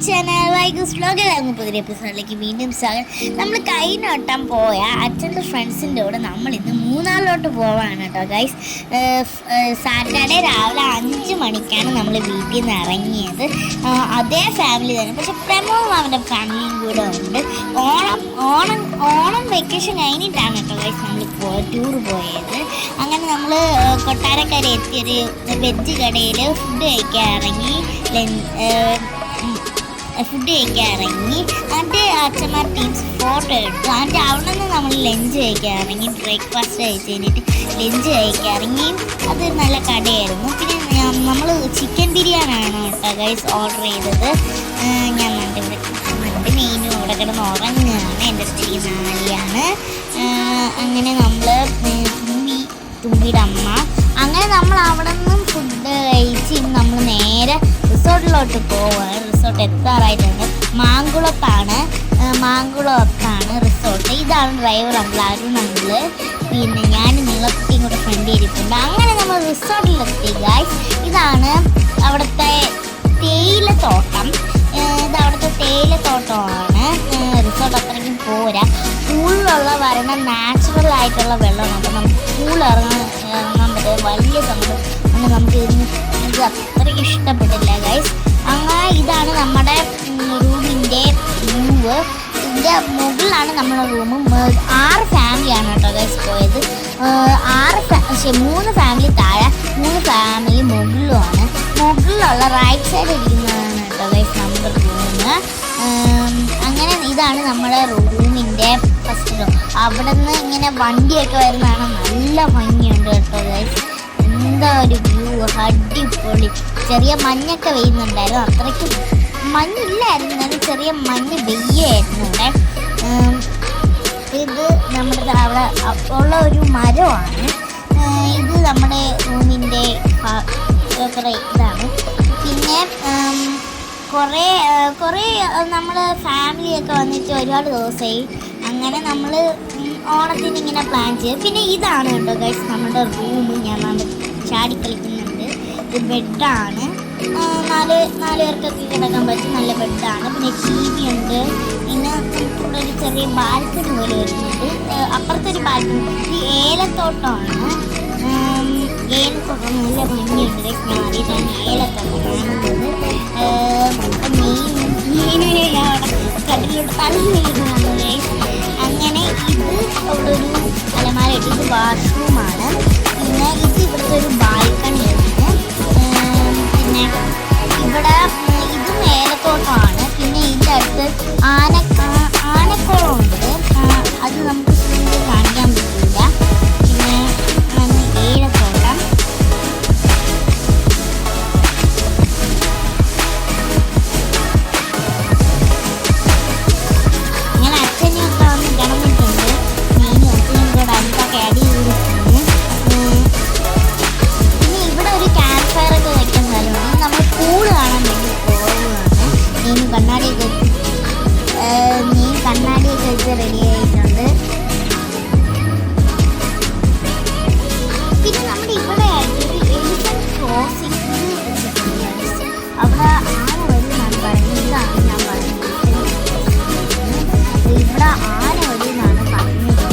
Channel വൈഗസ് വ്ലോഗിലാകുന്ന പുതിയ എപ്പിസോഡിലേക്ക് വീണ്ടും സ്വാഗതം. നമ്മൾ കഴിഞ്ഞോട്ടം പോയ അച്ഛൻ്റെ ഫ്രണ്ട്സിൻ്റെ കൂടെ നമ്മൾ ഇന്ന് മൂന്നാറിലോട്ട് പോവാണ് കേട്ടോ ഗൈസ്. സാറ്റർഡേ രാവിലെ 5 മണിക്കാണ് നമ്മൾ വീട്ടിൽ നിന്ന് ഇറങ്ങിയത്. അതേ ഫാമിലി തന്നെ, പക്ഷെ പ്രമോവും അവൻ്റെ ഫാമിലിയും കൂടെ ഉണ്ട്. ഓണം വെക്കേഷൻ കഴിഞ്ഞിട്ടാണ് കേട്ടോ ഗൈസ് നമ്മൾ ടൂർ പോയത്. അങ്ങനെ നമ്മൾ കൊട്ടാരക്കര എത്തിയൊരു വെജ് കടയിൽ ഫുഡ് കഴിക്കാൻ ഇറങ്ങി. എന്നിട്ട് അച്ഛന്മാർ ടീംസ് ഫോട്ടോ എടുത്തു. എന്നിട്ട് അവിടെ നിന്ന് നമ്മൾ ലഞ്ച് കഴിക്കാൻ ഇറങ്ങി. ബ്രേക്ക്ഫാസ്റ്റ് കഴിച്ച് കഴിഞ്ഞിട്ട് ലഞ്ച് കഴിക്കാൻ ഇറങ്ങി. അത് നല്ല കടയായിരുന്നു. പിന്നെ നമ്മൾ ചിക്കൻ ബിരിയാണിയാണ് കേട്ടോ ഗൈസ് ഓർഡർ ചെയ്തത്. ഞാൻ എൻ്റെ മെയിനും ഇവിടെ കിടന്ന് ഉറങ്ങുകയാണ്. എൻ്റെ അടുത്ത് നാലിയാണ്. അങ്ങനെ നമ്മൾ തുമ്പിയുടെ അമ്മ, അങ്ങനെ നമ്മൾ അവിടെ നിന്നും ഫുഡ് കഴിച്ച് നമ്മൾ നേരെ റിസോർട്ടിലോട്ട് പോവുകയാണ്. റിസോർട്ട് എത്താറായിട്ടുണ്ട്. മാങ്കുളത്താണ് റിസോർട്ട്. ഇതാണ് ഡ്രൈവർ അങ്കിൾ, അരുൺ അങ്കിൾ. പിന്നെ ഞാൻ നീളക്കുട്ടിയും കൂടെ ഫ്രണ്ട് ഇരിപ്പുണ്ട്. അങ്ങനെ നമ്മൾ റിസോർട്ടിലെത്തി ഗൈസ്. ഇതാണ് അവിടുത്തെ തേയിലത്തോട്ടം. അവിടുത്തെ തേയിലത്തോട്ടമാണ്. റിസോർട്ട് അത്രയ്ക്കും പോരാ. പൂളിലുള്ള വരണ നാച്ചുറൽ ആയിട്ടുള്ള വെള്ളമാണ്. അപ്പോൾ നമുക്ക് പൂൾ ഇറങ്ങാൻ പറ്റും. വലിയ സംഭവം അങ്ങനെ നമുക്ക് ഇത് അത്രയ്ക്ക് ഇഷ്ടപ്പെട്ടില്ല ഗൈസ്. അങ്ങനെ ഇതാണ് നമ്മുടെ റൂമിൻ്റെ വ്യൂ. ഇതിൻ്റെ മുകളിലാണ് നമ്മുടെ റൂം. 6 ഫാമിലിയാണ് കേട്ടോ ഗൈസ് പോയത്. 3 ഫാമിലി താഴെ, 3 ഫാമിലി മുകളിലുമാണ്. മുകളിലുള്ള റൈറ്റ് സൈഡ് ഇരിക്കുന്നതാണ് കേട്ടോ ഗൈസ് നമ്മുടെ റൂം. അങ്ങനെ ഇതാണ് നമ്മുടെ റൂമിൻ്റെ ഫസ്റ്റ് റൂം. അവിടെ നിന്ന് ഇങ്ങനെ വണ്ടിയൊക്കെ വരുന്നതാണ്. നല്ല ഭംഗിയുണ്ട് കേട്ടോ ഗൈസ്. എന്താ ഒരു വ്യൂ, അടിപൊളി. ചെറിയ മഞ്ഞൊക്കെ പെയ്യുന്നുണ്ടായിരുന്നു. അത്രയ്ക്ക് മഞ്ഞില്ലായിരുന്നു, ചെറിയ മഞ്ഞ് പെയ്യായിരുന്നു ഇവിടെ. ഇത് നമ്മുടെ അവിടെ ഉള്ള ഒരു മരമാണ്. ഇത് നമ്മുടെ റൂമിൻ്റെ ഇതാണ്. പിന്നെ കുറേ നമ്മൾ ഫാമിലിയൊക്കെ വന്നിട്ട് ഒരുപാട് ദിവസമായി. അങ്ങനെ നമ്മൾ ഓണത്തിന് ഇങ്ങനെ പ്ലാൻ ചെയ്തു. പിന്നെ ഇതാണ് കേട്ടോ ഗൈസ് നമ്മുടെ റൂം. ഞാൻ ചാടിക്കളിക്കുന്നുണ്ട്. ഇത് ബെഡാണ്. 4 പേർക്കൊക്കെ കിടക്കാൻ പറ്റും. നല്ല ബെഡാണ്. പിന്നെ TV ഉണ്ട്. പിന്നെ നമുക്കിവിടെ ഒരു ചെറിയ ബാൽക്കണി പോലെ വരുന്നുണ്ട്. അപ്പുറത്തൊരു ബാൽക്കണി. ഇത് ഏലത്തോട്ടമാണ്. ഏലത്തോട്ടം നല്ല ഭംഗിയുണ്ട്. ഞാൻ ആദ്യമായിട്ടാണ് ഏലത്തോട്ടം കാണുന്നത്. മീനിനെ അവിടെ കടലിലോട്ട് തള്ളിയിരിക്കുന്നതാണ് ഗൈസ്. അങ്ങനെ ഇത് അവിടെ ഒരു അലമാര ഇട്ട്. ഇത് വാഷ്റൂമാണ്. പിന്നെ ഇത് ഇവിടുത്തെ ഒരു ബാൽക്കണിയാണ്. പിന്നെ ഇവിടെ ഇതും ഏലത്തോട്ടമാണ്. പിന്നെ ഇതിൻ്റെ അടുത്ത് ആനക്കുളമുണ്ട്. അത് നമുക്ക് കാണിക്കാൻ പറ്റില്ല. പിന്നെ ഏലത്തോട്ടം. അങ്ങനെ അച്ഛനെയൊക്കെ വന്ന് കിടന്നിട്ടുണ്ട്. മെയിനും അച്ഛനും കൂടെ അടുത്തൊക്കെ അടി കൂടിയിട്ടുണ്ട്. പിന്നെ ഇവിടെ ഒരു ക്യാമ്പ് ഫയർ ഒക്കെ വെക്കാൻ സ്ഥലമാണ്. നമ്മൾ പൂള് കാണാൻ വേണ്ടി പോവുകയാണ്. നീ കണ്ണാടിയൊക്കെ വെച്ച് റെഡി ആയിട്ടുണ്ട്. പിന്നെ നമ്മുടെ ഇവിടെ ആയിട്ടൊരു എലിഫന്റ് ക്രോസിംഗ് വെച്ചിട്ടുണ്ട്. അവിടെ ആന വഴി എന്നാണ് പറയുന്നത്. ഇതാണ് ഞാൻ പറയുന്നത്. ഇവിടെ ആന വഴി എന്നാണ് പറഞ്ഞത്.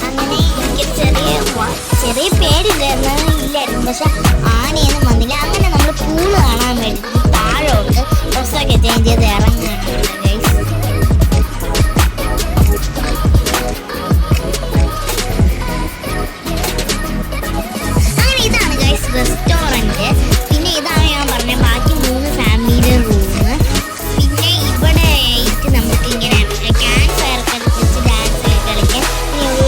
അങ്ങനെ എനിക്ക് ചെറിയ പേടില്ലായിരുന്നു, പക്ഷെ ആനയൊന്നും വന്നില്ല. അങ്ങനെ നമ്മൾ പൂള് കാണാൻ വേണ്ടി താഴോട്ട് ഡ്രസ്സൊക്കെ ചേഞ്ച് ചെയ്ത് ഇറങ്ങുകയാണ് ഗൈസ്. അങ്ങനെ ഇതാണ് ഗൈസ് റെസ്റ്റോറൻറ്റ്. പിന്നെ ഇതാണ് ഞാൻ പറഞ്ഞ ബാക്കി 3 ഫാമിലിയുടെ റൂം. പിന്നെ ഇവിടെ ആയിട്ട് നമുക്കിങ്ങനെ ക്യാമ്പ് ഫയർ ഒക്കെ വെച്ച് ഡാൻസൊക്കെ കളിക്കാൻ. പിന്നെ ഒരു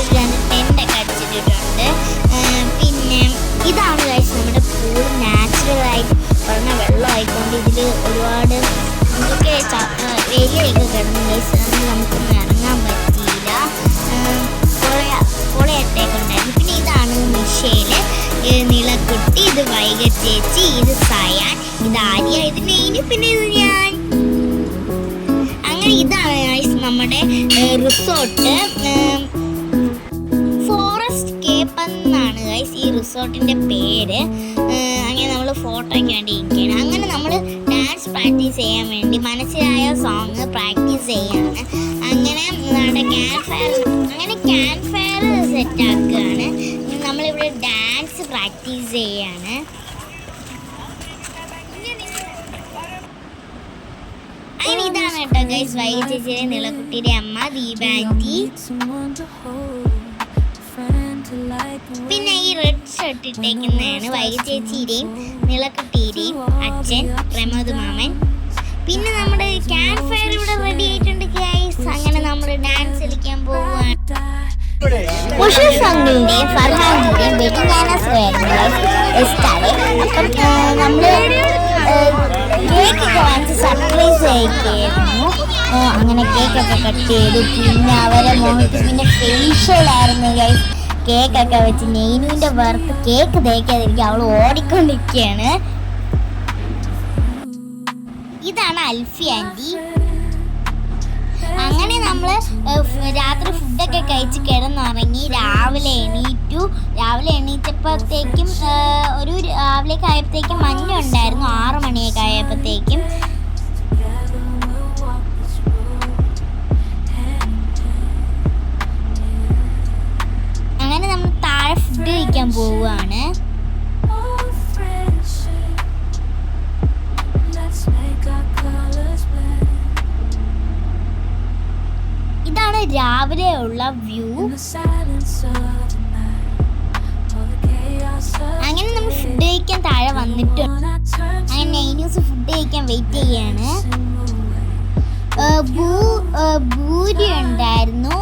ടെൻ്റൊക്കെ അടിച്ചിട്ടുണ്ട്. പിന്നെ ഇതാണ് ഗൈസ് നമ്മുടെ പൂൾ. നാച്ചുറലായിട്ട് പറഞ്ഞ വെള്ളമായിക്കൊണ്ട് ഇതിൽ ഒരുപാട് എന്തൊക്കെ വേലിയൊക്കെ കിടന്നു ഗൈസ്. അതിന് നമുക്കൊന്നും ഇറങ്ങാൻ പറ്റിയില്ല. കുളയട്ടേക്കുണ്ടായിരുന്നു. പിന്നെ ഇതാണ് മിഷേൽ, നീളക്കുട്ടി, ഇത് വൈഗ ചേച്ചി, ഇത് സയാൻ, ഇത് ആര്യ, ഇത് നെയ്ന്, പിന്നെ ഇത് ഞാൻ. അങ്ങനെ ഇതാണ് ഗൈസ് നമ്മുടെ റിസോർട്ട്. ഫോറസ്റ്റ് കേപ്പ് എന്നാണ് ഗൈസ് ഈ റിസോർട്ടിൻ്റെ പേര്. അങ്ങനെ നമ്മൾ ഫോട്ടോയ്ക്ക് വേണ്ടി ഇരിക്കുകയാണ്. അങ്ങനെ നമ്മൾ ഡാൻസ് ഡാൻസ് പ്രാക്ടീസ് ചെയ്യാൻ വേണ്ടി മനസ്സിലായ സോങ് പ്രാക്ടീസ് ചെയ്യാണ്. അങ്ങനെ ക്യാമ്പ് ഫയർ സെറ്റ് ആക്കുകയാണ്. നമ്മളിവിടെ ഡാൻസ് പ്രാക്ടീസ് ചെയ്യാണ്. അങ്ങനെ ഇതാണ് കേട്ടോ ഗൈസ് വൈകി ചേച്ചിയുടെ നിളക്കുട്ടിയുടെ അമ്മ ദീപ ആൻറ്റി. പിന്നെ ഈ റെഡ് ഷർട്ട് ഇട്ടേക്കുന്നതാണ് വൈകി ചേച്ചിയുടെയും നിളക്കുട്ടിയുടെയും അച്ഛൻ പ്രമോദ് മാമൻ. പിന്നെ നമ്മുടെ ക്യാമ്പ് ഫയർ ഇവിടെ റെഡി ആയിട്ടുണ്ട് ഗൈസ്. അങ്ങനെ നമ്മൾ ഡാൻസ് കളിക്കാൻ പോവുകയാണ്. മുഷീഫ് അങ്കിളിന്റെയും ഫർഹാനിന്റെയും വെഡിങ് ആനിവേഴ്സറി അപ്പം നമ്മള് കേക്കൊക്കെ വാങ്ങിച്ച് സർപ്രൈസ് അയക്കായിരുന്നു. അങ്ങനെ കേക്കൊക്കെ കട്ട് ചെയ്തു. പിന്നെ അവരെ മുഖത്ത് പിന്നെ ഫേഷ്യലായിരുന്നു ഗൈസ്. കേക്കൊക്കെ വെച്ച് നെയ്നുവിന്റെ വർക്ക് കേക്ക് തേക്കാതിരിക്കും അവൾ ഓടിക്കൊണ്ടിരിക്കുകയാണ്. ഇതാണ് അൽഫി ആൻറ്റി. അങ്ങനെ നമ്മൾ രാത്രി ഫുഡൊക്കെ കഴിച്ച് കിടന്നുറങ്ങി. രാവിലെ എണീറ്റപ്പോഴത്തേക്കും രാവിലേക്ക് ആയപ്പോഴത്തേക്കും മഞ്ഞുണ്ടായിരുന്നു. 6 മണിയൊക്കെ ആയപ്പോഴത്തേക്കും. അങ്ങനെ നമ്മൾ താഴെ ഫുഡ് കഴിക്കാൻ പോവുകയാണ്. ഇതാണ് രാവിലെയുള്ള വ്യൂ. അങ്ങനെ നമ്മൾ ഫുഡ് കഴിക്കാൻ താഴെ വന്നിട്ട് അങ്ങനെ നൈനൂസ് ഫുഡ് കഴിക്കാൻ വെയിറ്റ് ചെയ്യാണ്. പൂരി ഉണ്ടായിരുന്നു,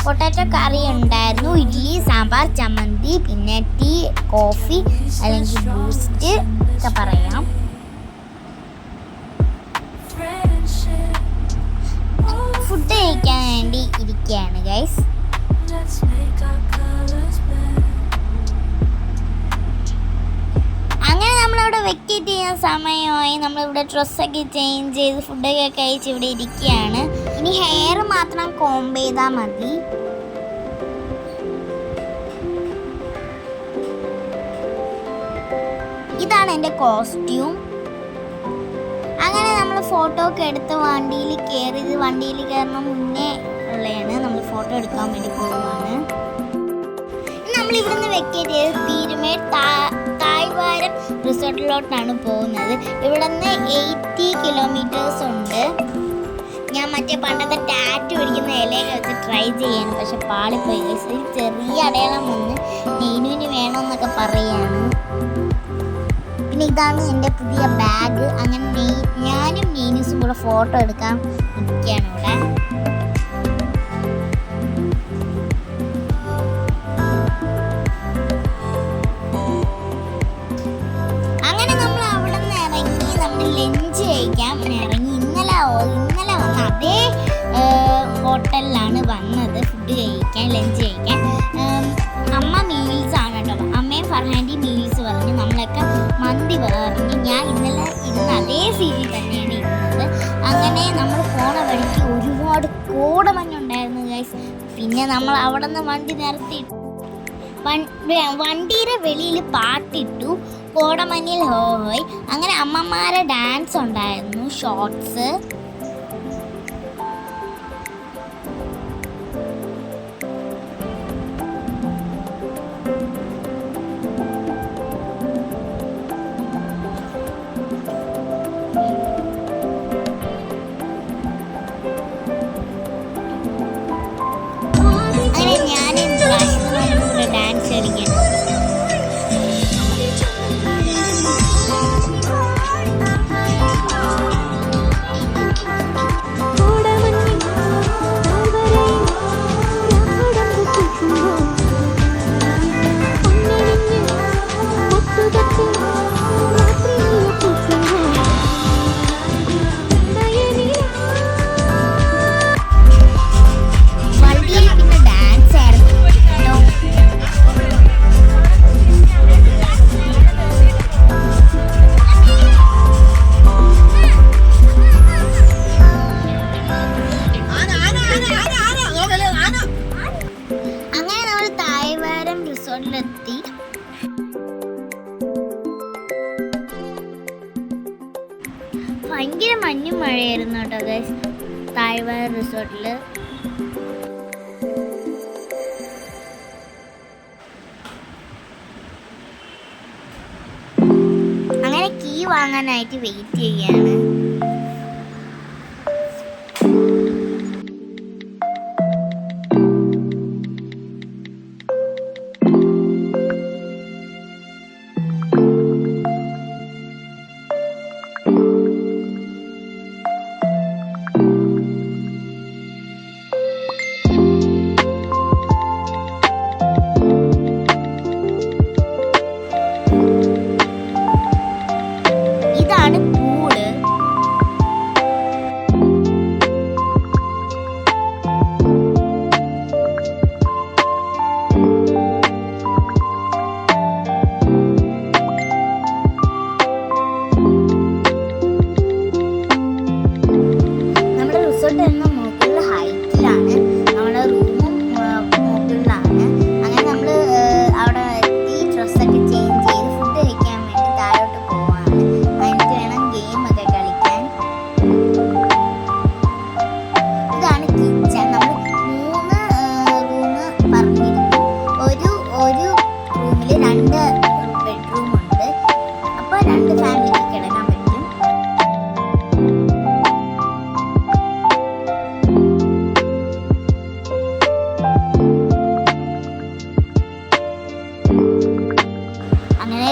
പൊട്ടാറ്റോ കറി ഉണ്ടായിരുന്നു, ഇഡ്ഡലി, സാമ്പാർ, ചമ്മന്തി, പിന്നെ ടീ, കോഫി അല്ലെങ്കിൽ ബൂസ്റ്റ് ഒക്കെ പറയാം. ഫുഡ് കഴിക്കാൻ വേണ്ടി ഇരിക്കുകയാണ് ഗൈസ്. അങ്ങനെ നമ്മളവിടെ വെക്കേറ്റ് ചെയ്യാൻ സമയമായി. നമ്മളിവിടെ ഡ്രസ്സൊക്കെ ചേഞ്ച് ചെയ്ത് ഫുഡൊക്കെ കഴിച്ച് ഇവിടെ ഇരിക്കുകയാണ്. ഇനി ഹെയർ മാത്രം കോംബ് ചെയ്താൽ മതി. ഇതാണ് എൻ്റെ കോസ്റ്റ്യൂം. അങ്ങനെ നമ്മൾ ഫോട്ടോ ഒക്കെ എടുത്ത് വണ്ടിയിൽ കയറുന്ന മുന്നേ ഉള്ളതാണ്. നമ്മൾ ഫോട്ടോ എടുക്കാൻ വേണ്ടി പോവുകയാണ്. നമ്മളിവിടുന്ന് വെക്കേറ്റ് ചെയ്ത് പീരുമേട് താഴ്വാരം റിസോർട്ടിലോട്ടാണ് പോകുന്നത്. ഇവിടുന്ന് 80 കിലോമീറ്റേഴ്സ് ഉണ്ട്. ഞാൻ മറ്റേ പണ്ടത്തെ ടാറ്റു പിടിക്കുന്ന ഇലയൊക്കെ വെച്ച് ട്രൈ ചെയ്യാണ്. പക്ഷെ പാളിപ്പോയി. ചെറിയ അടയാളം വന്ന് നെയ്നുവിന് വേണമെന്നൊക്കെ പറയാണ്. പിന്നെ ഇതാണ് എൻ്റെ പുതിയ ബാഗ്. അങ്ങനെ ഞാനും നെയ്നൂസും കൂടെ ഫോട്ടോ എടുക്കാൻ ഇരിക്കുകയാണ് ഇവിടെ. അങ്ങനെ നമ്മൾ അവിടെ നിന്ന് ഇറങ്ങി നമ്മൾ ലഞ്ച് കഴിക്കാൻ ഇറങ്ങി. ഇന്നലെ വന്ന അതേ ഹോട്ടലിലാണ് വന്നത് ഫുഡ് കഴിക്കാൻ, ലഞ്ച് കഴിക്കാൻ. അമ്മ മീൽസ് ആണ് കേട്ടോ. അമ്മയും ഫർഹാൻഡി മീൽസ് പറഞ്ഞു. നമ്മളൊക്കെ മന്തി പറഞ്ഞു. ഞാൻ ഇന്നലെ ഇരുന്ന അതേ സീറ്റിൽ തന്നെയാണ് ഇരുന്നത്. അങ്ങനെ നമ്മൾ പോണ വഴിക്ക് ഒരുപാട് കോടമഞ്ഞുണ്ടായിരുന്നു ഗൈസ്. പിന്നെ നമ്മൾ അവിടെ നിന്ന് വണ്ടി നിർത്തി വണ്ടിയുടെ വെളിയിൽ പാട്ടിട്ടു. കോടമഞ്ഞിൽ ഹോയ്. അങ്ങനെ അമ്മമാരെ ഡാൻസ് ഉണ്ടായിരുന്നു, ഷോർട്സ്. അങ്ങനെ ഞാൻ ഡാൻസ് കളിക്കാൻ. ഭയങ്കര മഞ്ഞും മഴയായിരുന്നു കേട്ടോ ഗൈസ് താഴ്വാര റിസോർട്ടിൽ. അങ്ങനെ കീ വാങ്ങാനായിട്ട് വെയിറ്റ് ചെയ്യാണ്.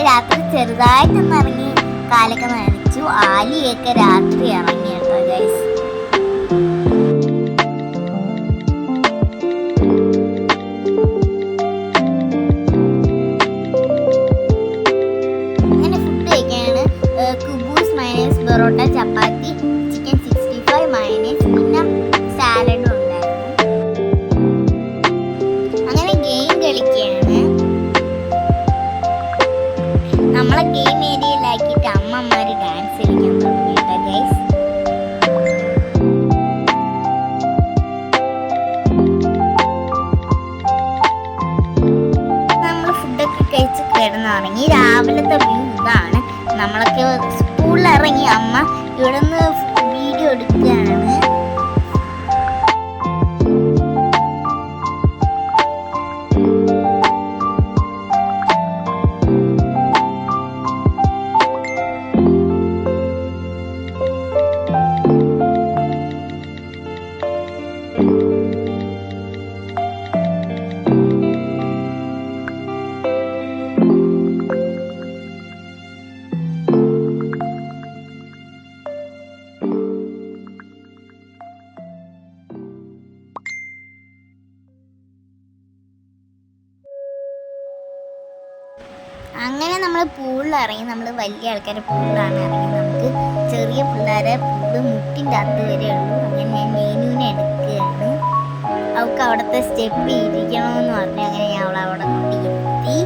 രാത്രി ചെറുതായിട്ടൊന്ന് ഇറങ്ങി കാലൊക്കെ നനച്ചു. ആലിയൊക്കെ രാത്രി ഇറങ്ങി കേട്ടോ ഗൈസ്. അങ്ങനെ ഫുഡ് കഴിക്കാനാണ് കുബൂസ് മയനൈസ് പൊറോട്ട ചപ്പാത്തി ചിക്കൻ 65 മയനൈസ് പിന്നെ സാലഡും ഉണ്ടായിരുന്നു. അങ്ങനെ ഗെയിം കളിക്കുകയാണ്. നമ്മളെ ഗെയിം ഏരിയയിലാക്കിയിട്ട് അമ്മമാര് ഡാൻസ് കളിക്കാൻ തുടങ്ങി കേട്ടോ ഗൈസ്. നമ്മൾ ഫുഡൊക്കെ കഴിച്ച് കിടന്നിറങ്ങി. രാവിലത്തെ വ്യൂ ഇതാണ്. നമ്മളൊക്കെ സ്കൂളിൽ ഇറങ്ങി അമ്മ ഇവിടെ നിന്ന് വീഡിയോ എടുക്കുകയാണ്. അങ്ങനെ നമ്മൾ പൂളിൽ ഇറങ്ങി. നമ്മൾ വലിയ ആൾക്കാരെ പൂളിലാണ് ഇറങ്ങി. നമുക്ക് ചെറിയ പിള്ളേരെ പൂള് മുട്ടിൻ്റെ അകത്ത് വരെ ഉള്ളൂ. അങ്ങനെ ഞാൻ മേനുവിനെ എടുക്കുകയാണ്. അവൾക്ക് അവിടുത്തെ സ്റ്റെപ്പ് ഇരിക്കണമെന്ന് പറഞ്ഞു. അങ്ങനെ ഞാൻ അവളെ അവിടെ കൊണ്ടിരുത്തി.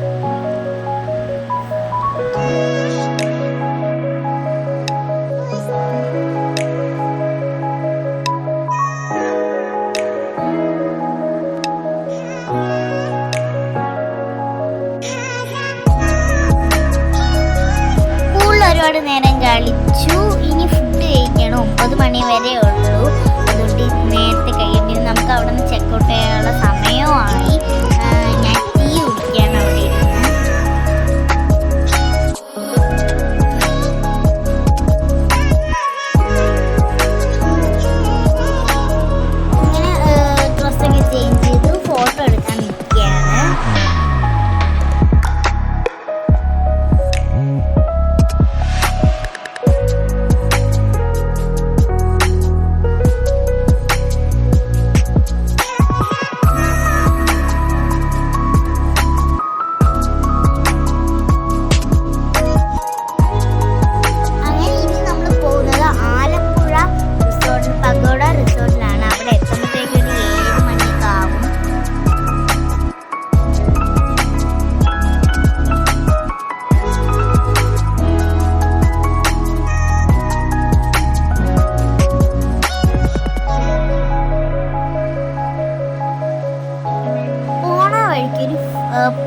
ഒരുപാട് നേരം കളിച്ചു. ഇനി ഫുഡ് കഴിക്കണം. 9 മണി വരെ ഉള്ളൂ. അതുകൊണ്ട് നേരത്തെ കഴിയേണ്ടി. നമുക്ക് അവിടെ നിന്ന് ചെക്കൗട്ട് ചെയ്യാനുള്ള സമയമായി. ഞാൻ ടീ കുടിക്കുകയാണ് അവിടെ ഇരുന്ന്. അങ്ങനെ ഡ്രസ്സൊക്കെ ചേഞ്ച് ചെയ്തു ഫോട്ടോ എടുക്കാൻ നിൽക്കുകയാണ്.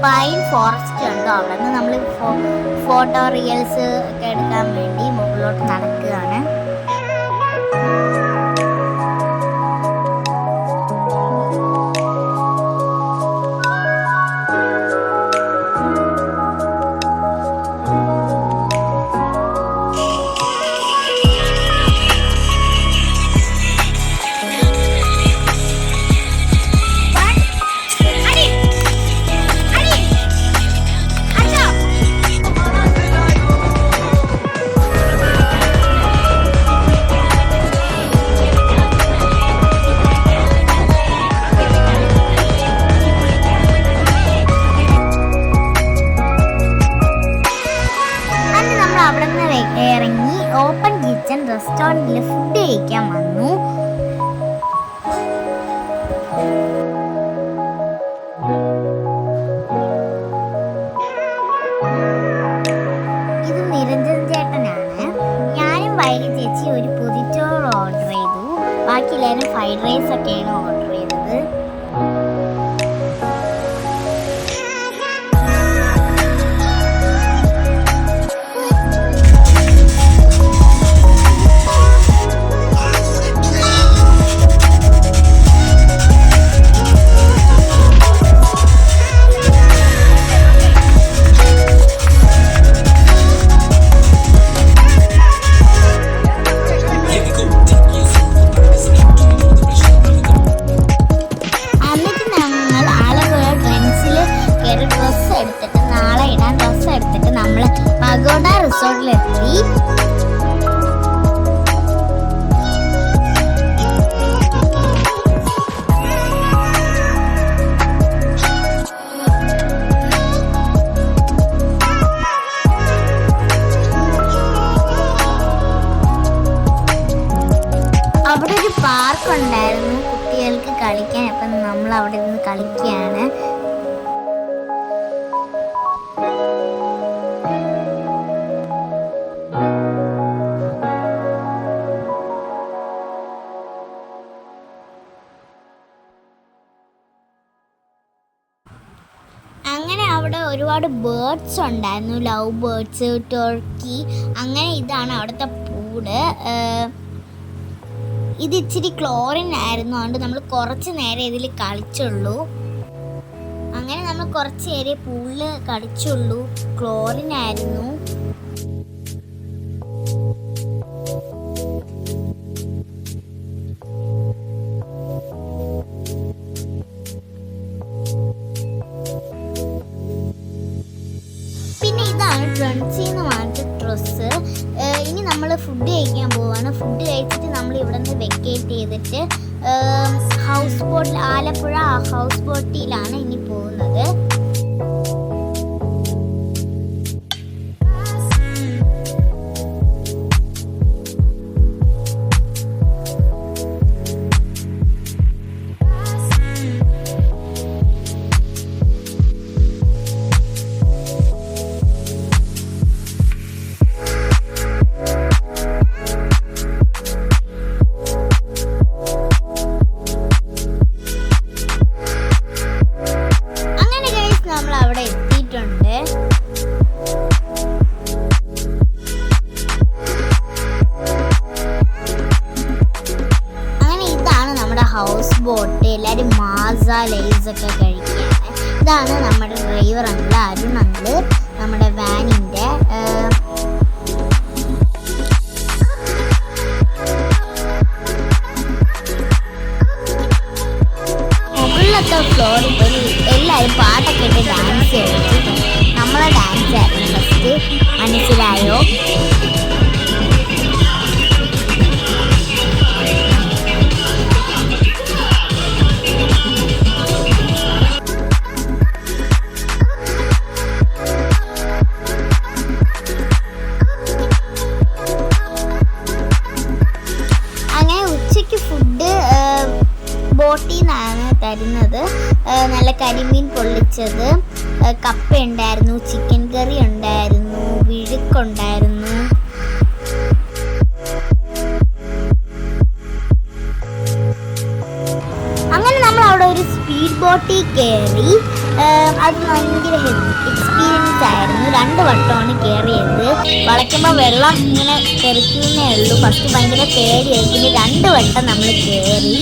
പൈൻ ഫോറസ്റ്റ് ഉണ്ട്. അവിടെ നിന്ന് നമ്മൾ ഫോട്ടോ റീൽസ് ഒക്കെ എടുക്കാൻ വേണ്ടി മുകളിലോട്ട് നടക്കുകയാണ്. ഇറങ്ങി ഓപ്പൺ കിച്ചൺ റെസ്റ്റോറൻറ്റിൽ ഫുഡ് കഴിക്കാൻ വന്നു. ഇത് നിരഞ്ജൻ ചേട്ടനാണ്. ഞാനും വൈകി ചേച്ചി ഒരു പൊതിച്ചോറ് ഓർഡർ ചെയ്തു. ബാക്കി എല്ലാവരും ഫ്രൈഡ് റൈസ് ഒക്കെയാണ് ഓർഡർ ചെയ്തത്. റിസോർട്ടിലെത്തി. അവിടെ ഒരു പാർക്ക് ഉണ്ടായിരുന്നു കുട്ടികൾക്ക് കളിക്കാൻ. അപ്പം നമ്മൾ അവിടെ നിന്ന് കളിക്കുകയാണ്. അങ്ങനെ അവിടെ ഒരുപാട് ബേർഡ്സ് ഉണ്ടായിരുന്നു, ലവ് ബേർഡ്സ്, ടർക്കി. അങ്ങനെ ഇതാണ് അവിടുത്തെ പൂട്. ഇത് ഇച്ചിരി ക്ലോറിൻ ആയിരുന്നു, അതുകൊണ്ട് നമ്മൾ കുറച്ച് നേരം ഇതിൽ കളിച്ചുള്ളൂ. അങ്ങനെ നമ്മൾ കുറച്ച് നേരം പൂളിൽ കളിച്ചുള്ളൂ. ക്ലോറിൻ ആയിരുന്നു. ഫ്രണ്ട്സിന്ന് വാങ്ങിച്ച ഡ്രസ്സ്. ഇനി നമ്മൾ ഫുഡ് കഴിക്കാൻ പോവാണ്. ഫുഡ് കഴിച്ചിട്ട് നമ്മൾ ഇവിടെ നിന്ന് വെക്കേറ്റ് ചെയ്തിട്ട് ഹൗസ് ബോട്ടിൽ, ആലപ്പുഴ ഹൗസ് ബോട്ടിലാണ് ഇനി പോകുന്നത്. House boat. എല്ലാവരും മാസ ലൈസ് ഒക്കെ കഴിക്കുകയാണ്. ഇതാണ് നമ്മുടെ ഡ്രൈവർ അങ്കിൾ, അരുൺ അങ്കിൾ, നമ്മുടെ വാനിൻ്റെ. മുകളിലത്തെ ഫ്ലോറിൽ പോയി എല്ലാവരും പാട്ടൊക്കെ ഇട്ട് ഡാൻസ് കളിച്ചു. നമ്മളെ ഡാൻസ് ആയിരുന്നു ഫസ്റ്റ്. മനസ്സിലായോ? ബോട്ടിൽ നിന്നാണ് തരുന്നത്. നല്ല കരിമീൻ പൊള്ളിച്ചത്, കപ്പ ഉണ്ടായിരുന്നു, ചിക്കൻ കറി ഉണ്ടായിരുന്നു, വിഴുക്കുണ്ടായിരുന്നു. അങ്ങനെ നമ്മൾ അവിടെ ഒരു സ്പീഡ് ബോട്ടിൽ കയറി. അത് ഭയങ്കര എക്സ്പീരിയൻസ് ആയിരുന്നു. 2 വട്ടമാണ് കയറിയത്. വളയ്ക്കുമ്പോൾ വെള്ളം ഇങ്ങനെ തെറിക്കുന്നേ ഉള്ളൂ. ഫസ്റ്റ് ഭയങ്കര പേടിയായി. പിന്നെ 2 വട്ടം നമ്മൾ കയറി.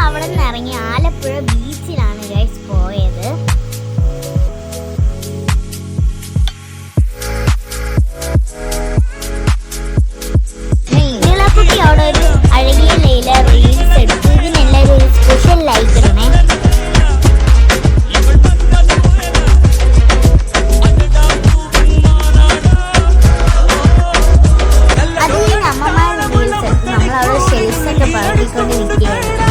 അവിടെ നിന്ന് ഇറങ്ങി ആലപ്പുഴ ബീച്ചിലാണ് ഗൈസ് പോയത്. നീളക്കുട്ടി അവിടെ ഒരു അഴകിയ ലൈല റീൽസ് എടുത്തു. ഇതിനെല്ലാവരും ഒരു സ്പെഷ്യൽ ലൈക്ക് ഇടണേ. അത് കഴിഞ്ഞ് അമ്മമാരുടെ റീൽസ് എടുത്ത് നമ്മൾ അവിടെ ഷെൽസൊക്കെ പറപ്പിക്കൊണ്ടിരിക്കുകയായിരുന്നു.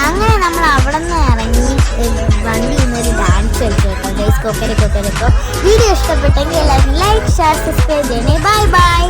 അങ്ങനെ നമ്മൾ അവിടെ നിന്ന് ഇറങ്ങി വണ്ടി ഇന്നൊരു ഡാൻസ് കളിച്ചു കേട്ടോ. കൊക്കരക്കൊക്കരക്കോ. വീഡിയോ ഇഷ്ടപ്പെട്ടെങ്കിൽ എല്ലാവരും ലൈക്ക് ഷെയർ സബ്സ്ക്രൈബ് ചെയ്യണേ. Bye bye.